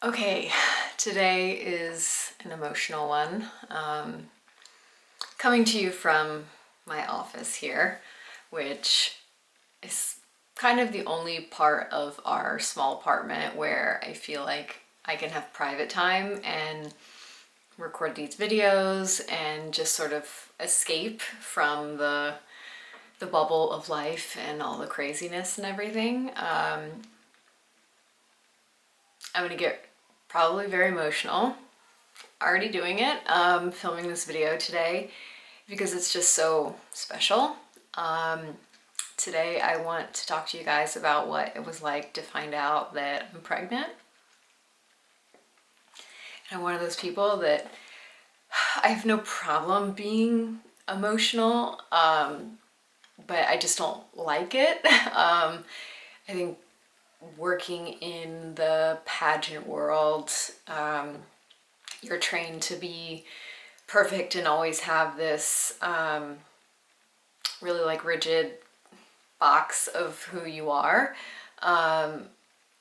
Okay, today is an emotional one. Coming to you from my office here, which is kind of the only part of our small apartment where I feel like I can have private time and record these videos and just sort of escape from the bubble of life and all the craziness and everything. I'm gonna get probably very emotional. Already doing it, filming this video today because it's just so special. Today I want to talk to you guys about what it was like to find out that I'm pregnant. And I'm one of those people that I have no problem being emotional, but I just don't like it. I think working in the pageant world, you're trained to be perfect and always have this really like rigid box of who you are. And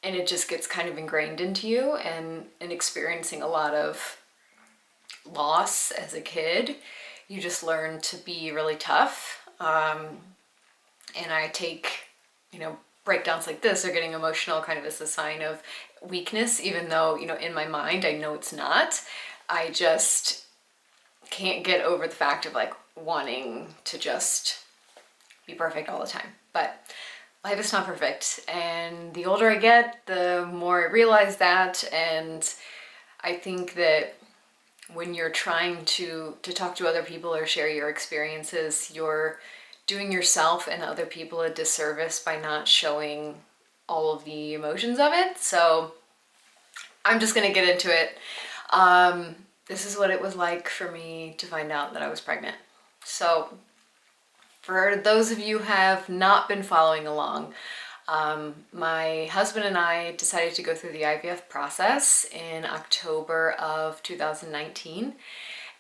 it just gets kind of ingrained into you, and experiencing a lot of loss as a kid, you just learn to be really tough. And I take, breakdowns like this or getting emotional kind of as a sign of weakness, even though, in my mind, I know it's not. I just can't get over the fact of like wanting to just be perfect all the time. But life is not perfect. And the older I get, the more I realize that. And I think that when you're trying to talk to other people or share your experiences, you're doing yourself and other people a disservice by not showing all of the emotions of it. So I'm just gonna get into it. This is what it was like for me to find out that I was pregnant. So for those of you who have not been following along, my husband and I decided to go through the IVF process in October of 2019.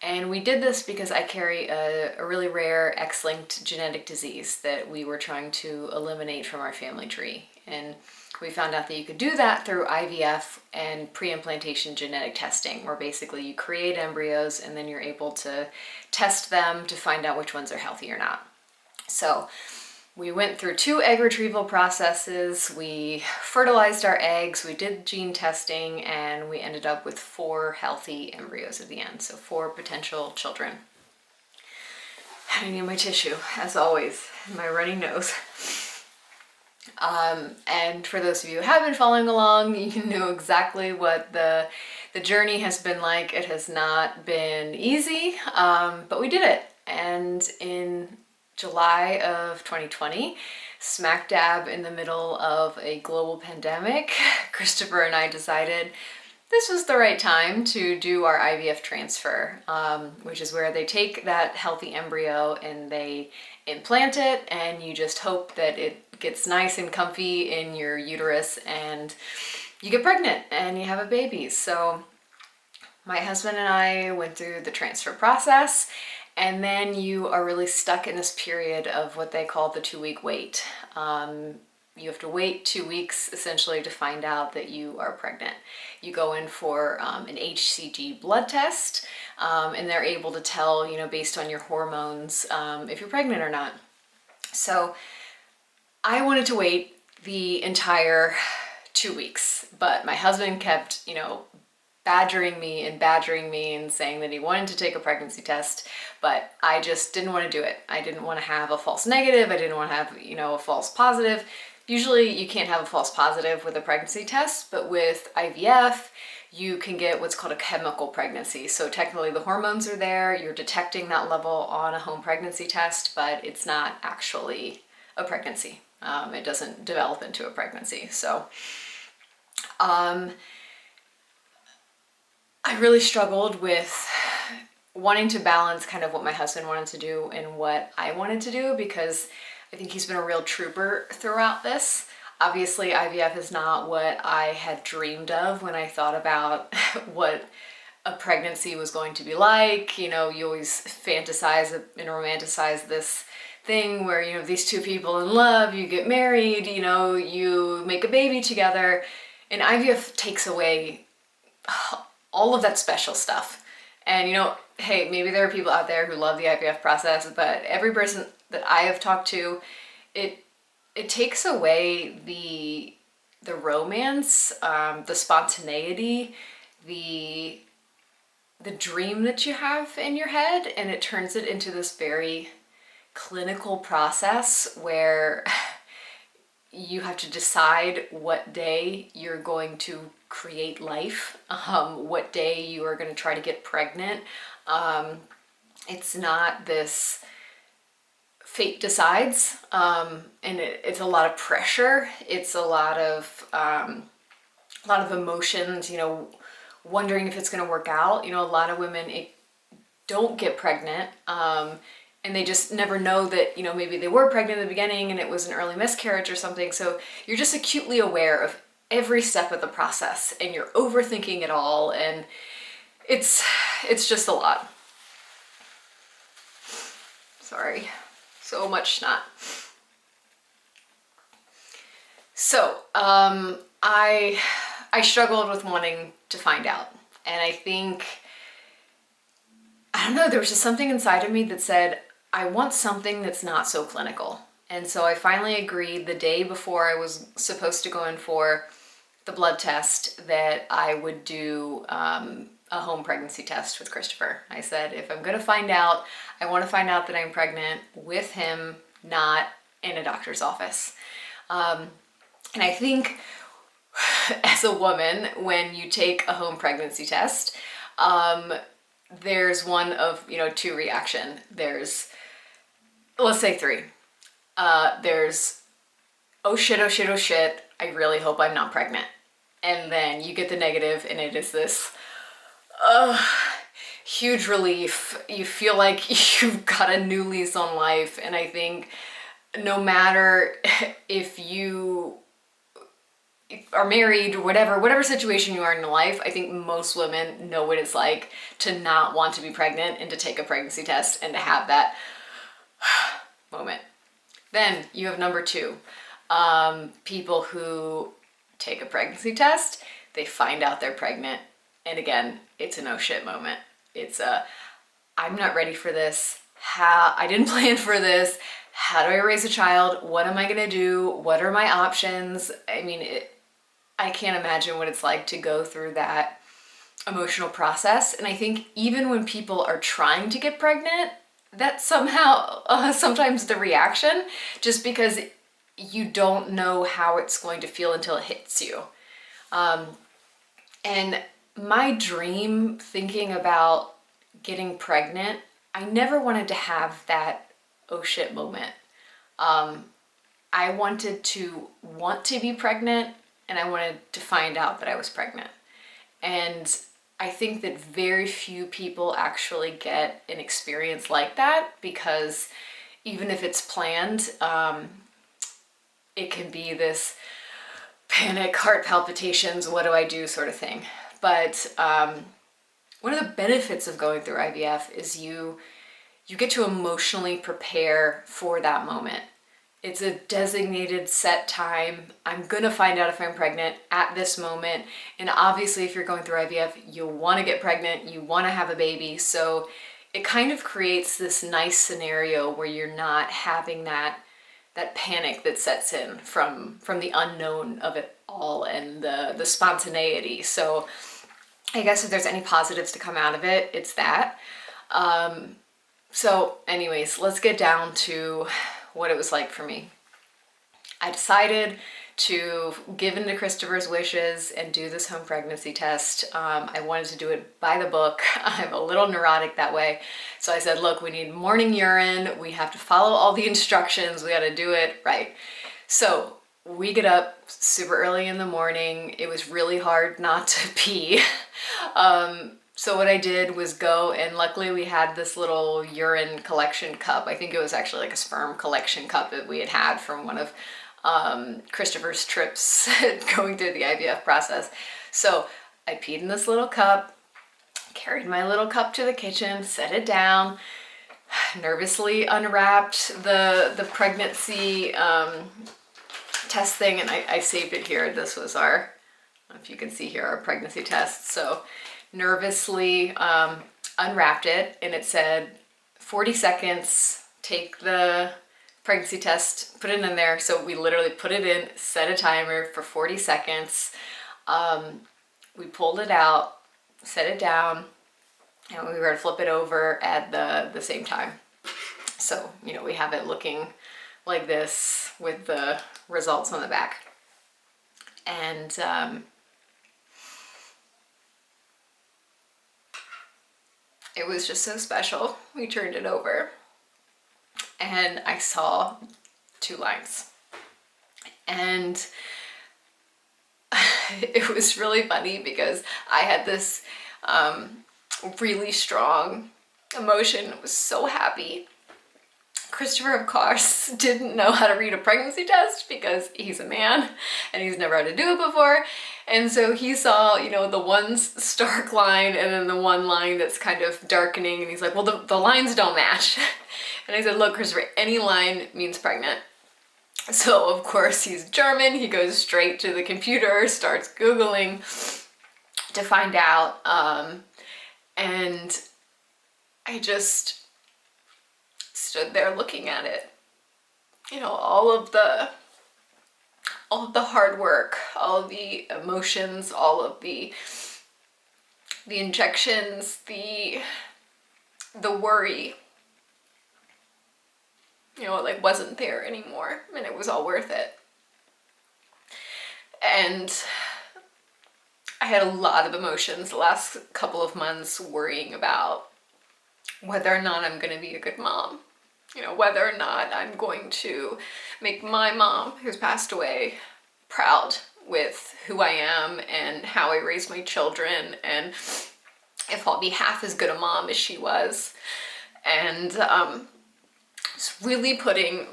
And we did this because I carry a really rare X-linked genetic disease that we were trying to eliminate from our family tree. And we found out that you could do that through IVF and pre-implantation genetic testing, where basically you create embryos and then you're able to test them to find out which ones are healthy or not. So we went through 2 egg retrieval processes, we fertilized our eggs, we did gene testing, and we ended up with 4 healthy embryos at the end, so 4 potential children. I need my tissue, as always, my runny nose. And for those of you who have been following along, you know exactly what the journey has been like. It has not been easy, but we did it. And in July of 2020, smack dab in the middle of a global pandemic, Christopher and I decided this was the right time to do our IVF transfer, which is where they take that healthy embryo and they implant it, and you just hope that it gets nice and comfy in your uterus and you get pregnant and you have a baby. So my husband and I went through the transfer process, and then you are really stuck in this period of what they call the 2-week wait. You have to wait 2 weeks essentially to find out that you are pregnant. You go in for an HCG blood test, and they're able to tell, based on your hormones, if you're pregnant or not. So I wanted to wait the entire 2 weeks, but my husband kept, badgering me and saying that he wanted to take a pregnancy test, but I just didn't want to do it. I didn't want to have a false negative. I didn't want to have, a false positive. Usually you can't have a false positive with a pregnancy test, but with IVF, you can get what's called a chemical pregnancy. So technically the hormones are there, you're detecting that level on a home pregnancy test, but it's not actually a pregnancy. It doesn't develop into a pregnancy. So, I really struggled with wanting to balance kind of what my husband wanted to do and what I wanted to do, because I think he's been a real trooper throughout this. Obviously, IVF is not what I had dreamed of when I thought about what a pregnancy was going to be like. You always fantasize and romanticize this thing where, you know, these two people in love, you get married, you know, you make a baby together, and IVF takes away all of that special stuff. And, you know, hey, maybe there are people out there who love the IVF process, but every person that I have talked to, it takes away the romance, the spontaneity, the dream that you have in your head, and it turns it into this very clinical process where you have to decide what day you're going to create life, what day you are going to try to get pregnant. It's not this fate decides, and it's a lot of pressure. It's a lot of emotions, you know, wondering if it's going to work out. You know, a lot of women don't get pregnant, and they just never know that, you know, maybe they were pregnant in the beginning and it was an early miscarriage or something. So you're just acutely aware of every step of the process, and you're overthinking it all, and it's just a lot. Sorry, so much snot. So I struggled with wanting to find out, and I think, I don't know, there was just something inside of me that said, I want something that's not so clinical. And so I finally agreed the day before I was supposed to go in for the blood test that I would do a home pregnancy test with Christopher. I said, if I'm going to find out, I want to find out that I'm pregnant with him, not in a doctor's office. And I think as a woman, when you take a home pregnancy test, there's one of, you know, two reaction. There's, let's say three. There's, oh shit, oh shit, oh shit, I really hope I'm not pregnant. And then you get the negative, and it is this huge relief. You feel like you've got a new lease on life. And I think no matter if you are married or whatever situation you are in life, I think most women know what it's like to not want to be pregnant and to take a pregnancy test and to have that moment. Then you have number two, people who take a pregnancy test, they find out they're pregnant, and again, it's a no shit moment. It's a, I'm not ready for this. I didn't plan for this. How do I raise a child? What am I gonna do? What are my options? I mean, I can't imagine what it's like to go through that emotional process. And I think even when people are trying to get pregnant, that's somehow sometimes the reaction, just because you don't know how it's going to feel until it hits you. And my dream, thinking about getting pregnant, I never wanted to have that oh shit moment. I wanted to want to be pregnant, and I wanted to find out that I was pregnant. And I think that very few people actually get an experience like that, because even if it's planned, it can be this panic, heart palpitations, what do I do sort of thing. But one of the benefits of going through IVF is you get to emotionally prepare for that moment. It's a designated set time. I'm gonna find out if I'm pregnant at this moment. And obviously if you're going through IVF, you'll wanna get pregnant, you wanna have a baby. So it kind of creates this nice scenario where you're not having that panic that sets in from the unknown of it all and the spontaneity. So I guess if there's any positives to come out of it, it's that. So anyways, let's get down to what it was like for me. I decided to give in to Christopher's wishes and do this home pregnancy test. I wanted to do it by the book. I'm a little neurotic that way. So I said, look, we need morning urine. We have to follow all the instructions. We got to do it right. So we get up super early in the morning. It was really hard not to pee. So what I did was go, and luckily we had this little urine collection cup. I think it was actually like a sperm collection cup that we had from one of Christopher's trips going through the IVF process. So I peed in this little cup, carried my little cup to the kitchen, set it down, nervously unwrapped the pregnancy test thing, and I saved it here. This was our, I don't know if you can see here, our pregnancy test. So nervously unwrapped it, and it said 40 seconds, take the pregnancy test, put it in there. So we literally put it in, set a timer for 40 seconds. We pulled it out, set it down, and we were to flip it over at the same time. So, you know, we have it looking like this with the results on the back. And it was just so special. We turned it over and I saw 2 lines. And it was really funny because I had this really strong emotion. I was so happy. Christopher, of course, didn't know how to read a pregnancy test because he's a man and he's never had to do it before. And so he saw, you know, the one stark line and then the one line that's kind of darkening. And he's like, well, the lines don't match. And I said, look, Christopher, any line means pregnant. So, of course, he's German. He goes straight to the computer, starts Googling to find out. And I just stood there looking at it. You know, all of the hard work, all of the emotions, all of the injections, the worry, you know, it like wasn't there anymore, and it was all worth it. And I had a lot of emotions the last couple of months worrying about whether or not I'm going to be a good mom. You know, whether or not I'm going to make my mom, who's passed away, proud with who I am and how I raise my children, and if I'll be half as good a mom as she was. And just really putting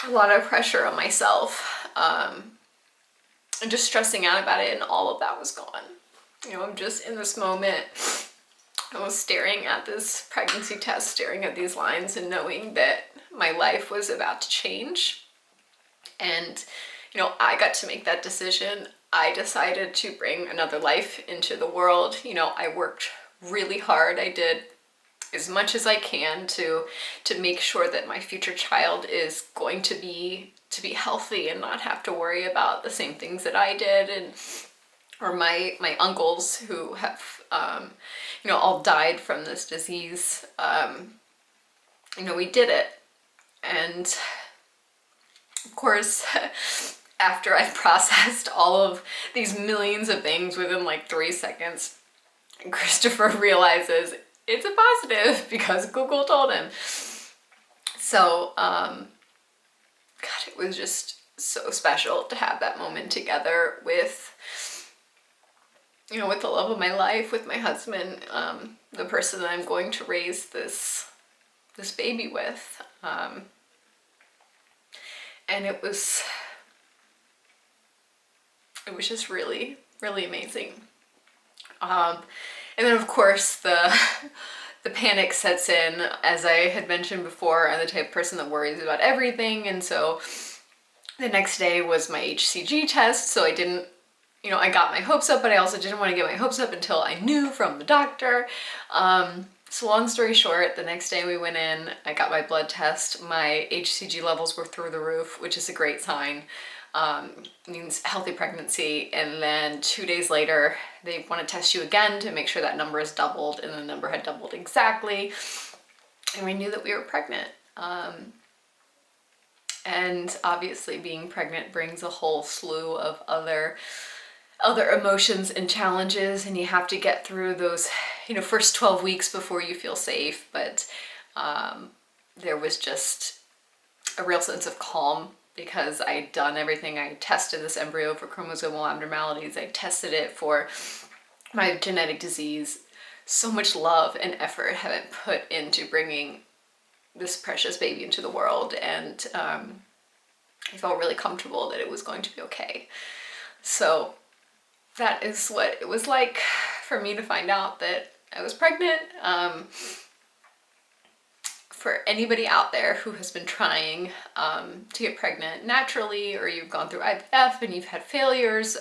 a lot of pressure on myself, and just stressing out about it, and all of that was gone. You know, I'm just in this moment. I was staring at this pregnancy test, staring at these lines, and knowing that my life was about to change. And, you know, I got to make that decision. I decided to bring another life into the world. You know, I worked really hard. I did as much as I can to make sure that my future child is going to be healthy and not have to worry about the same things that I did, and or my uncles who have you know, all died from this disease. You know, we did it. And of course, after I processed all of these millions of things within like 3 seconds, Christopher realizes it's a positive because Google told him. So, God, it was just so special to have that moment together with, you know, with the love of my life, with my husband, the person that I'm going to raise this baby with. And it was just really, really amazing. And then of course the panic sets in. As I had mentioned before, I'm the type of person that worries about everything. And so the next day was my HCG test. So I didn't, you know, I got my hopes up, but I also didn't want to get my hopes up until I knew from the doctor. So long story short, the next day we went in, I got my blood test. My HCG levels were through the roof, which is a great sign. Means healthy pregnancy. And then 2 days later, they want to test you again to make sure that number is doubled, and the number had doubled exactly. And we knew that we were pregnant. And obviously being pregnant brings a whole slew of other emotions and challenges, and you have to get through those, you know, first 12 weeks before you feel safe. But there was just a real sense of calm because I'd done everything. I tested this embryo for chromosomal abnormalities. I tested it for my genetic disease. So much love and effort had been put into bringing this precious baby into the world, and I felt really comfortable that it was going to be okay. So that is what it was like for me to find out that I was pregnant. for anybody out there who has been trying to get pregnant naturally, or you've gone through IVF and you've had failures,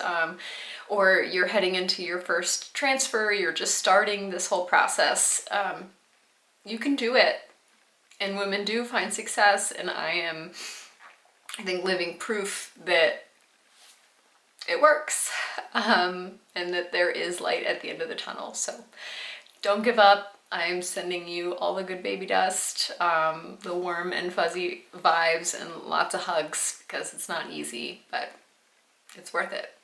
or you're heading into your first transfer, you're just starting this whole process, you can do it. And women do find success, and I am, I think, living proof that it works, and that there is light at the end of the tunnel. So don't give up. I'm sending you all the good baby dust, the warm and fuzzy vibes, and lots of hugs, because it's not easy, but it's worth it.